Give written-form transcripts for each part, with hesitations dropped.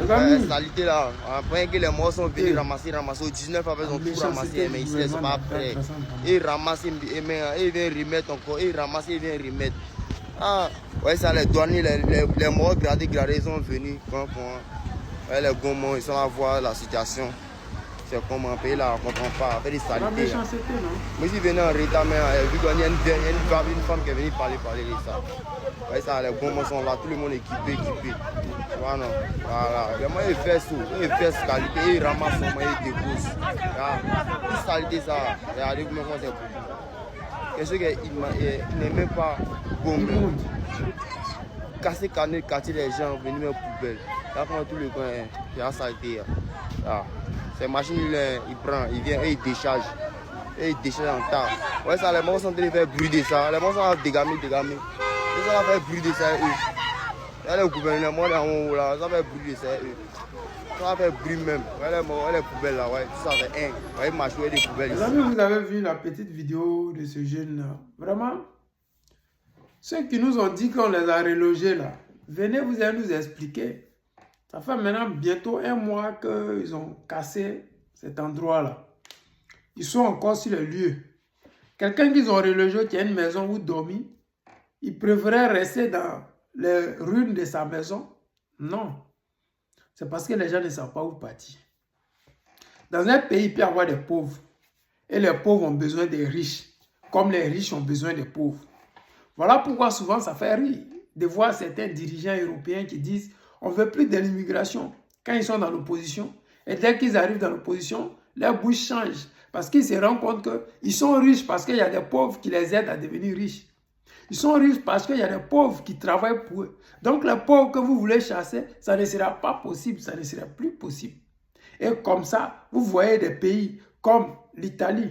Salité là, après que les morts sont venus ramasser, au 19 après ils ont tout ramassé, mais ils ne sont pas prêts. Ils ramassent, ils viennent remettre encore, ils ramassent, ils viennent remettre. Ah, ouais, ça, les douaniers, les morts gradés, ils sont venus. Ouais, les gourmands, ils sont à voir la situation. C'est comme un pays là, on ne comprend pas, avec des saletés. Moi, je venais en retard, mais vu qu'il y a une femme qui est venue parler de ça. Ouais, ça, les gourmands sont là, tout le monde est équipé. Voilà. Vraiment, ils font qualité, ils ramassent, ils déposent. Toute saleté, ça, regardez comment c'est pour. Qu'est-ce qu'il n'est même pas bon. Casser canne, quartier les gens, venir mettre poubelle. Là, pendant tout le coin, il y a saleté. Ces machines, il prend, il vient et il décharge. Et il décharge en tas. Ouais, ça, les morts sont en train de faire brûler ça. Les morts sont dégamer. Ils sont en train de faire brûler ça, eux. Là, le gouvernement, là, ça va faire brûler ça, eux. Ça va faire brûler même. Ouais, les poubelles là, ouais, tout ça fait un. Ouais, marcher des poubelles ici. Les amis, vous avez vu la petite vidéo de ce jeune là. Vraiment, ceux qui nous ont dit qu'on les a relogés là, venez vous allez nous expliquer. Ça fait maintenant bientôt 1 mois qu'ils ont cassé cet endroit là. Ils sont encore sur le lieu. Quelqu'un qu'ils ont relogé qui a une maison où dormir, il préférait rester dans les ruines de sa maison. Non. C'est parce que les gens ne savent pas où partir. Dans un pays, il peut y avoir des pauvres. Et les pauvres ont besoin des riches. Comme les riches ont besoin des pauvres. Voilà pourquoi souvent ça fait rire de voir certains dirigeants européens qui disent on ne veut plus de l'immigration quand ils sont dans l'opposition. Et dès qu'ils arrivent dans l'opposition, leur bouche change. Parce qu'ils se rendent compte qu'ils sont riches parce qu'il y a des pauvres qui les aident à devenir riches. Ils sont riches parce qu'il y a des pauvres qui travaillent pour eux. Donc les pauvres que vous voulez chasser, ça ne sera pas possible, ça ne sera plus possible. Et comme ça, vous voyez des pays comme l'Italie.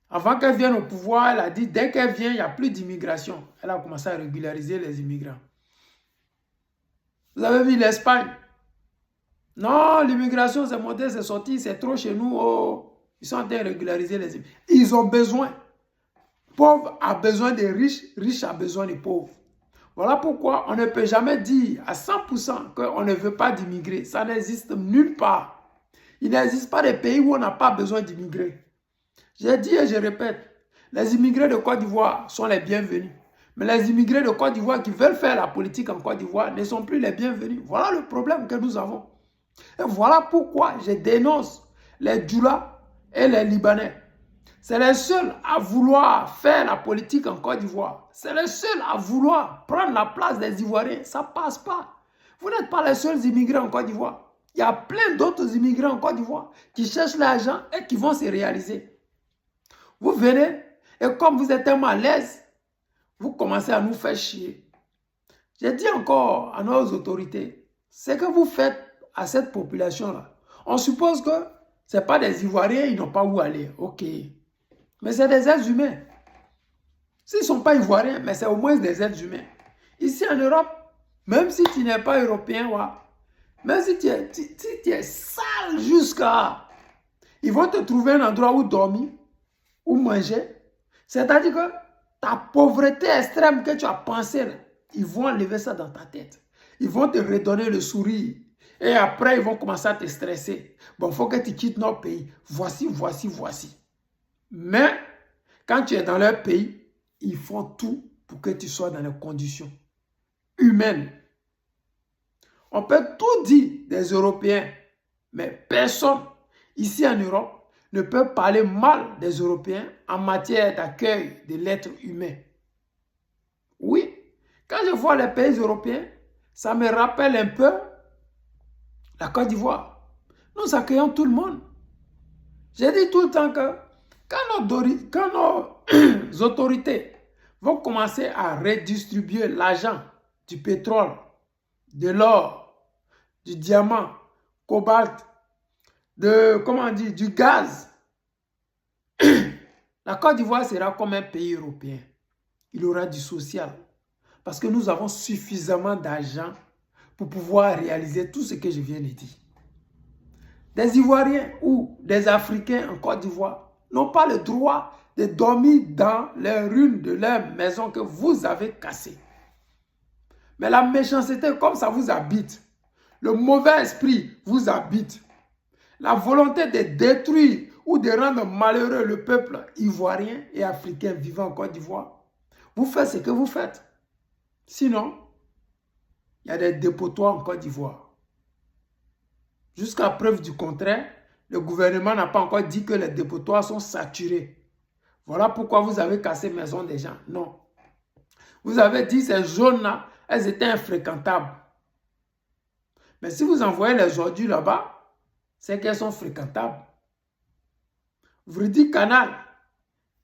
Avant qu'elle vienne au pouvoir, elle a dit dès qu'elle vient, il n'y a plus d'immigration. Elle a commencé à régulariser les immigrants. Vous avez vu l'Espagne? Non, l'immigration, c'est monté, c'est sorti, c'est trop chez nous. Oh. Ils sont en train de régulariser les immigrants. Ils ont besoin. Pauvre a besoin des riches, riche a besoin des pauvres. Voilà pourquoi on ne peut jamais dire à 100% qu'on ne veut pas d'immigrer. Ça n'existe nulle part. Il n'existe pas de pays où on n'a pas besoin d'immigrer. J'ai dit et je répète, les immigrés de Côte d'Ivoire sont les bienvenus. Mais les immigrés de Côte d'Ivoire qui veulent faire la politique en Côte d'Ivoire ne sont plus les bienvenus. Voilà le problème que nous avons. Et voilà pourquoi je dénonce les Djoula et les Libanais. C'est les seuls à vouloir faire la politique en Côte d'Ivoire. C'est les seuls à vouloir prendre la place des Ivoiriens. Ça ne passe pas. Vous n'êtes pas les seuls immigrés en Côte d'Ivoire. Il y a plein d'autres immigrés en Côte d'Ivoire qui cherchent l'argent et qui vont se réaliser. Vous venez et comme vous êtes tellement à l'aise, vous commencez à nous faire chier. J'ai dit encore à nos autorités, ce que vous faites à cette population-là, on suppose que ce n'est pas des Ivoiriens, ils n'ont pas où aller. Ok. Mais c'est des êtres humains. S'ils ne sont pas Ivoiriens, mais c'est au moins des êtres humains. Ici en Europe, même si tu n'es pas européen, même si tu es sale jusqu'à... Ils vont te trouver un endroit où dormir, où manger. C'est-à-dire que ta pauvreté extrême que tu as pensée, là, ils vont enlever ça dans ta tête. Ils vont te redonner le sourire. Et après, ils vont commencer à te stresser. Bon, il faut que tu quittes notre pays. Voici. Mais, quand tu es dans leur pays, ils font tout pour que tu sois dans les conditions humaines. On peut tout dire des Européens, mais personne ici en Europe ne peut parler mal des Européens en matière d'accueil de l'être humain. Oui, quand je vois les pays européens, ça me rappelle un peu la Côte d'Ivoire. Nous accueillons tout le monde. J'ai dit tout le temps que quand nos autorités vont commencer à redistribuer l'argent du pétrole, de l'or, du diamant, cobalt, du gaz, la Côte d'Ivoire sera comme un pays européen. Il aura du social. Parce que nous avons suffisamment d'argent pour pouvoir réaliser tout ce que je viens de dire. Des Ivoiriens ou des Africains en Côte d'Ivoire n'ont pas le droit de dormir dans les ruines de leur maison que vous avez cassées. Mais la méchanceté, comme ça vous habite, le mauvais esprit vous habite. La volonté de détruire ou de rendre malheureux le peuple ivoirien et africain vivant en Côte d'Ivoire, vous faites ce que vous faites. Sinon, il y a des dépotoirs en Côte d'Ivoire. Jusqu'à preuve du contraire, le gouvernement n'a pas encore dit que les dépotoirs sont saturés. Voilà pourquoi vous avez cassé maison des gens. Non. Vous avez dit ces zones-là, elles étaient infréquentables. Mais si vous envoyez les ordures là-bas, c'est qu'elles sont fréquentables. Vridi Canal,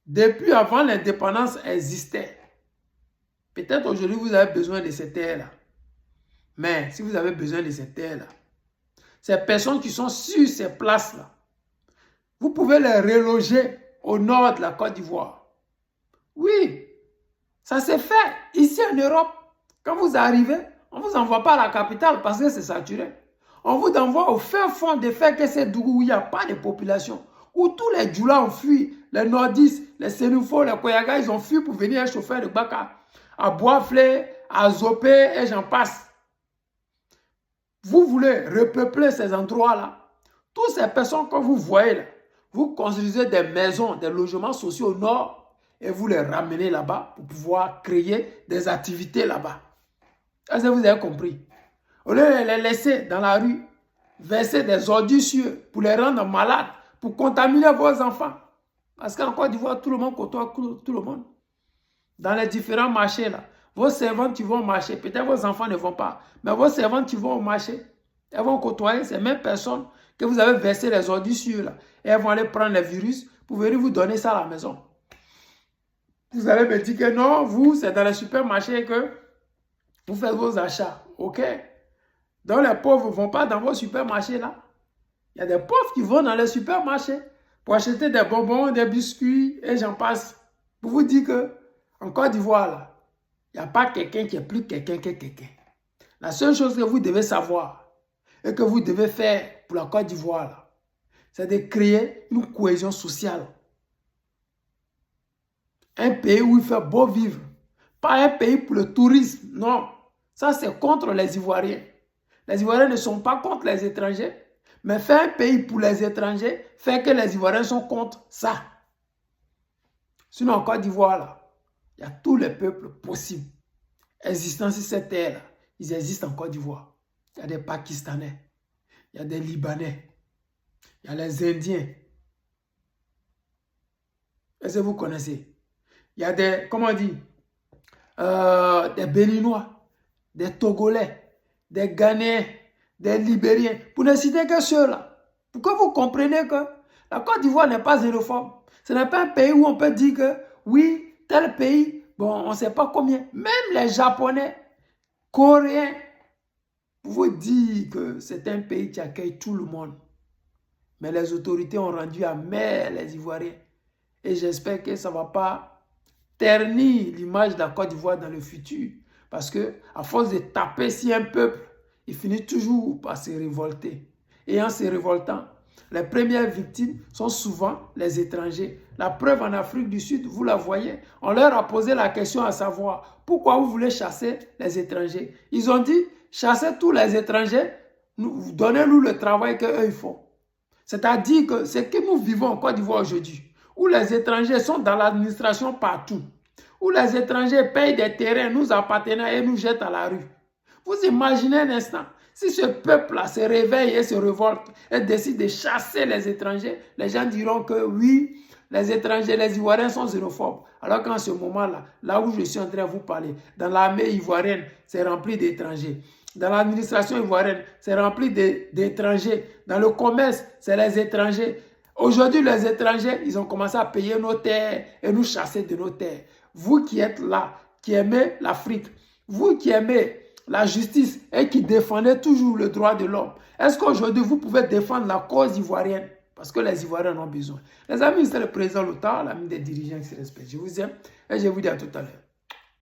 depuis avant l'indépendance, existait. Peut-être aujourd'hui, vous avez besoin de ces terres-là. Mais si vous avez besoin de ces terres-là, ces personnes qui sont sur ces places-là, vous pouvez les reloger au nord de la Côte d'Ivoire. Oui, ça s'est fait ici en Europe. Quand vous arrivez, on ne vous envoie pas à la capitale parce que c'est saturé. On vous envoie au fin fond de Fekese-Dougou où il n'y a pas de population. Où tous les Djoula ont fui, les Nordistes, les Sénoufos, les Koyaga, ils ont fui pour venir chauffer le Baka. À Boisflé, à Zopé et j'en passe. Vous voulez repeupler ces endroits-là. Toutes ces personnes que vous voyez là, vous construisez des maisons, des logements sociaux au nord et vous les ramenez là-bas pour pouvoir créer des activités là-bas. Est-ce que vous avez compris? Au lieu de les laisser dans la rue, verser des ordures sur eux pour les rendre malades, pour contaminer vos enfants. Parce qu'en Côte d'Ivoire, tout le monde côtoie tout le monde. Dans les différents marchés là, vos servantes qui vont au marché, peut-être vos enfants ne vont pas, mais vos servantes qui vont au marché, elles vont côtoyer ces mêmes personnes que vous avez versé les ordures sur eux là. Et elles vont aller prendre les virus pour venir vous donner ça à la maison. Vous allez me dire que non, vous, c'est dans les supermarchés que vous faites vos achats. Ok? Donc les pauvres ne vont pas dans vos supermarchés là. Il y a des pauvres qui vont dans les supermarchés pour acheter des bonbons, des biscuits et j'en passe. Pour vous dire que en Côte d'Ivoire là, il n'y a pas quelqu'un qui est plus quelqu'un que quelqu'un. La seule chose que vous devez savoir et que vous devez faire pour la Côte d'Ivoire là, c'est de créer une cohésion sociale. Un pays où il fait beau vivre. Pas un pays pour le tourisme, non. Ça, c'est contre les Ivoiriens. Les Ivoiriens ne sont pas contre les étrangers, mais faire un pays pour les étrangers fait que les Ivoiriens sont contre ça. Sinon, en Côte d'Ivoire, là, il y a tous les peuples possibles existant sur cette terre-là. Ils existent en Côte d'Ivoire. Il y a des Pakistanais, il y a des Libanais, il y a les Indiens. Est-ce que vous connaissez? Il y a des, comment on dit, des Béninois, des Togolais, des Ghanéens, des Libériens, pour ne citer que ceux-là. Pour que vous compreniez que la Côte d'Ivoire n'est pas xénophobe. Ce n'est pas un pays où on peut dire que oui, tel pays, bon, on ne sait pas combien. Même les Japonais, Coréens, pour vous dire que c'est un pays qui accueille tout le monde. Mais les autorités ont rendu amers les Ivoiriens. Et j'espère que ça ne va pas ternir l'image de la Côte d'Ivoire dans le futur. Parce que à force de taper sur un peuple, il finit toujours par se révolter. Et en se révoltant, les premières victimes sont souvent les étrangers. La preuve en Afrique du Sud, vous la voyez, on leur a posé la question à savoir pourquoi vous voulez chasser les étrangers. Ils ont dit, chassez tous les étrangers, donnez-nous le travail qu'eux ils font. C'est-à-dire que c'est que nous vivons en Côte d'Ivoire aujourd'hui, où les étrangers sont dans l'administration partout, où les étrangers payent des terrains nous appartenant et nous jettent à la rue. Vous imaginez un instant, si ce peuple-là se réveille et se révolte et décide de chasser les étrangers, les gens diront que oui, les étrangers, les Ivoiriens sont xénophobes. Alors qu'en ce moment-là, là où je suis en train de vous parler, dans l'armée ivoirienne, c'est rempli d'étrangers. Dans l'administration ivoirienne, c'est rempli d'étrangers. Dans le commerce, c'est les étrangers. Aujourd'hui, les étrangers, ils ont commencé à payer nos terres et nous chasser de nos terres. Vous qui êtes là, qui aimez l'Afrique, vous qui aimez la justice et qui défendez toujours le droit de l'homme, est-ce qu'aujourd'hui, vous pouvez défendre la cause ivoirienne? Parce que les Ivoiriens en ont besoin. Les amis, c'est le président Lothar, l'ami des dirigeants qui se respectent. Je vous aime et je vous dis à tout à l'heure.